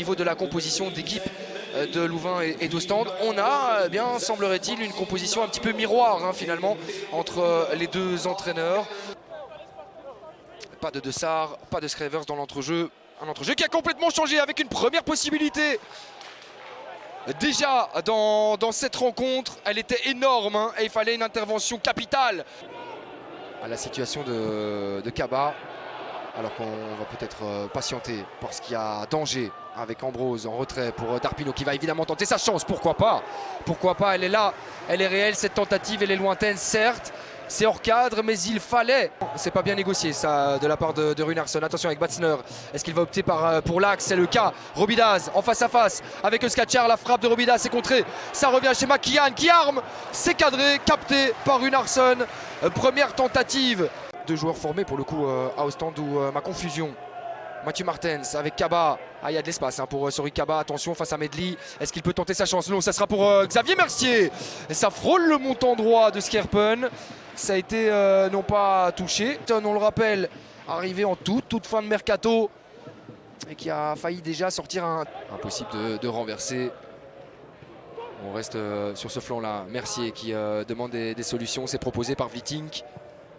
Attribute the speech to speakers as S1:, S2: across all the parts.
S1: niveau de la composition d'équipe de Louvain et d'Ostende. On a, eh bien, semblerait-il, une composition un petit peu miroir hein, finalement entre les deux entraîneurs. Pas de Dessart, pas de Schrevers dans l'entrejeu. Un entrejeu qui a complètement changé avec une première possibilité. Déjà dans cette rencontre, elle était énorme hein, et il fallait une intervention capitale. À la situation de Kaba, alors qu'on va peut-être patienter parce qu'il y a danger avec Ambrose en retrait pour Darpino qui va évidemment tenter sa chance. Pourquoi pas? Pourquoi pas? Elle est là, elle est réelle cette tentative, elle est lointaine certes. C'est hors cadre, mais il fallait. C'est pas bien négocié ça de la part de Runarsson. Attention avec Batzner. Est-ce qu'il va opter pour l'axe? C'est le cas. Robidaz en face à face avec Skachar. La frappe de Robidaz est contrée. Ça revient chez Makian qui arme. C'est cadré, capté par Runarsson. Première tentative. Deux joueurs formés pour le coup à Ostende ou ma confusion. Mathieu Martens avec Kaba. Ah, il y a de l'espace hein, pour Sori Kaba. Attention face à Medley. Est-ce qu'il peut tenter sa chance? Non, ça sera pour Xavier Mercier. Et ça frôle le montant droit de Skerpen. Ça a été non pas touché. On le rappelle, arrivé en toute fin de mercato. Et qui a failli déjà sortir un... Impossible de renverser. On reste sur ce flanc-là. Mercier qui demande des solutions. C'est proposé par Viting.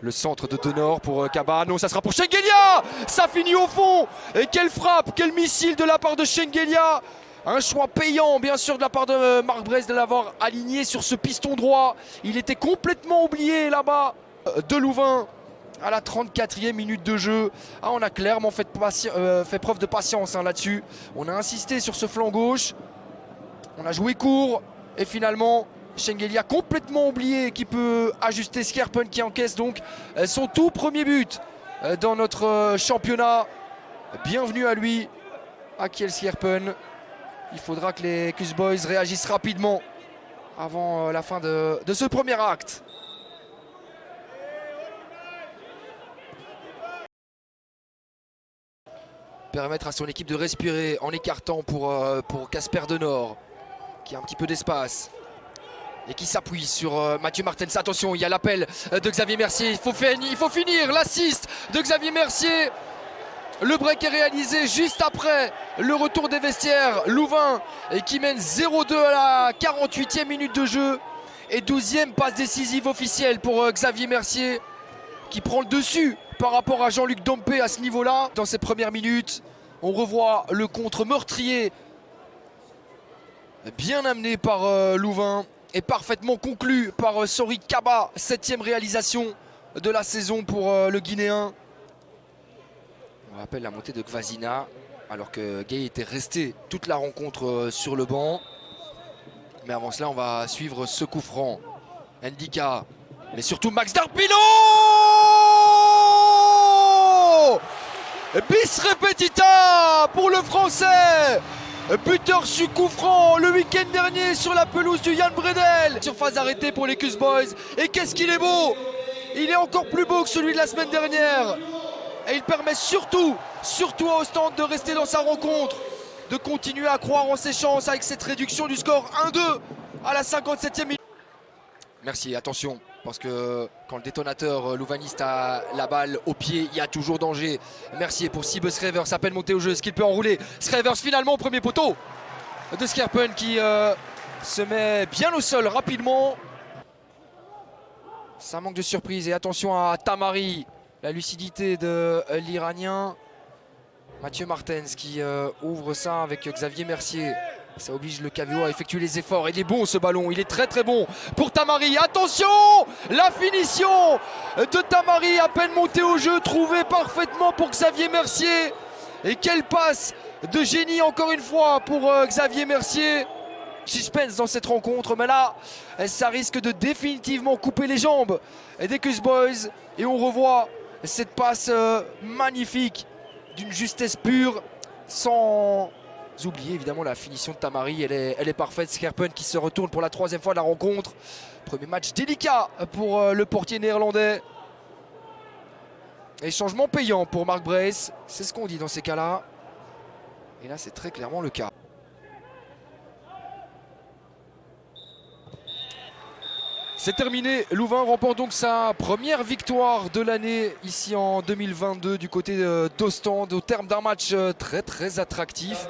S1: Le centre de Denor pour Kaba. Non, ça sera pour Schengelia. Ça finit au fond. Et quelle frappe, quel missile de la part de Schengelia. Un choix payant, bien sûr, de la part de Marc Brest de l'avoir aligné sur ce piston droit. Il était complètement oublié là-bas de Louvain à la 34e minute de jeu. Ah, on a clairement fait preuve de patience hein, là-dessus. On a insisté sur ce flanc gauche. On a joué court. Et finalement... Schengelia complètement oublié qui peut ajuster Skerpen qui encaisse donc son tout premier but dans notre championnat. Bienvenue à lui, Akiel Skerpen. Il faudra que les Cus Boys réagissent rapidement avant la fin de ce premier acte. Permettre à son équipe de respirer en écartant pour Casper Denor qui a un petit peu d'espace. Et qui s'appuie sur Mathieu Martens. Attention, il y a l'appel de Xavier Mercier. Il faut finir l'assist de Xavier Mercier. Le break est réalisé juste après le retour des vestiaires. Louvain et qui mène 0-2 à la 48e minute de jeu. Et 12e passe décisive officielle pour Xavier Mercier. Qui prend le dessus par rapport à Jean-Luc Dompé à ce niveau-là. Dans ces premières minutes, on revoit le contre meurtrier. Bien amené par Louvain. Et parfaitement conclu par Sori Kaba, 7e réalisation de la saison pour le Guinéen. On rappelle la montée de Gvasina, alors que Gay était resté toute la rencontre sur le banc. Mais avant cela, on va suivre ce coup franc. Ndika, mais surtout Max Darpino! Bis repetita pour le Français! Buteur sur coup franc le week-end dernier sur la pelouse du Jan Bredel. Surface arrêtée pour les Cus Boys. Et qu'est-ce qu'il est beau! Il est encore plus beau que celui de la semaine dernière. Et il permet surtout à Ostende de rester dans sa rencontre. De continuer à croire en ses chances avec cette réduction du score 1-2 à la 57e minute. Merci, attention. Parce que quand le détonateur louvaniste a la balle au pied, il y a toujours danger. Mercier pour Sibbe Schrevers, à peine monté au jeu, est-ce qu'il peut enrouler? Schrevers finalement au premier poteau de Skerpen qui se met bien au sol rapidement. Ça manque de surprise et attention à Tamari, la lucidité de l'Iranien. Mathieu Martens qui ouvre ça avec Xavier Mercier. Ça oblige le KVO à effectuer les efforts. Il est bon ce ballon, il est très bon pour Tamari. Attention, la finition de Tamari à peine monté au jeu, trouvé parfaitement pour Xavier Mercier. Et quelle passe de génie encore une fois pour Xavier Mercier. Suspense dans cette rencontre, mais là, ça risque de définitivement couper les jambes des Cus Boys. Et on revoit cette passe magnifique d'une justesse pure, sans oublier évidemment la finition de Tamari. Elle est parfaite. Skerpen qui se retourne pour la 3e fois de la rencontre. Premier match délicat pour le portier néerlandais. Et changement payant pour Marc Brest. C'est ce qu'on dit dans ces cas-là. Et là, c'est très clairement le cas. C'est terminé, Louvain remporte donc sa première victoire de l'année ici en 2022 du côté d'Ostende au terme d'un match très attractif.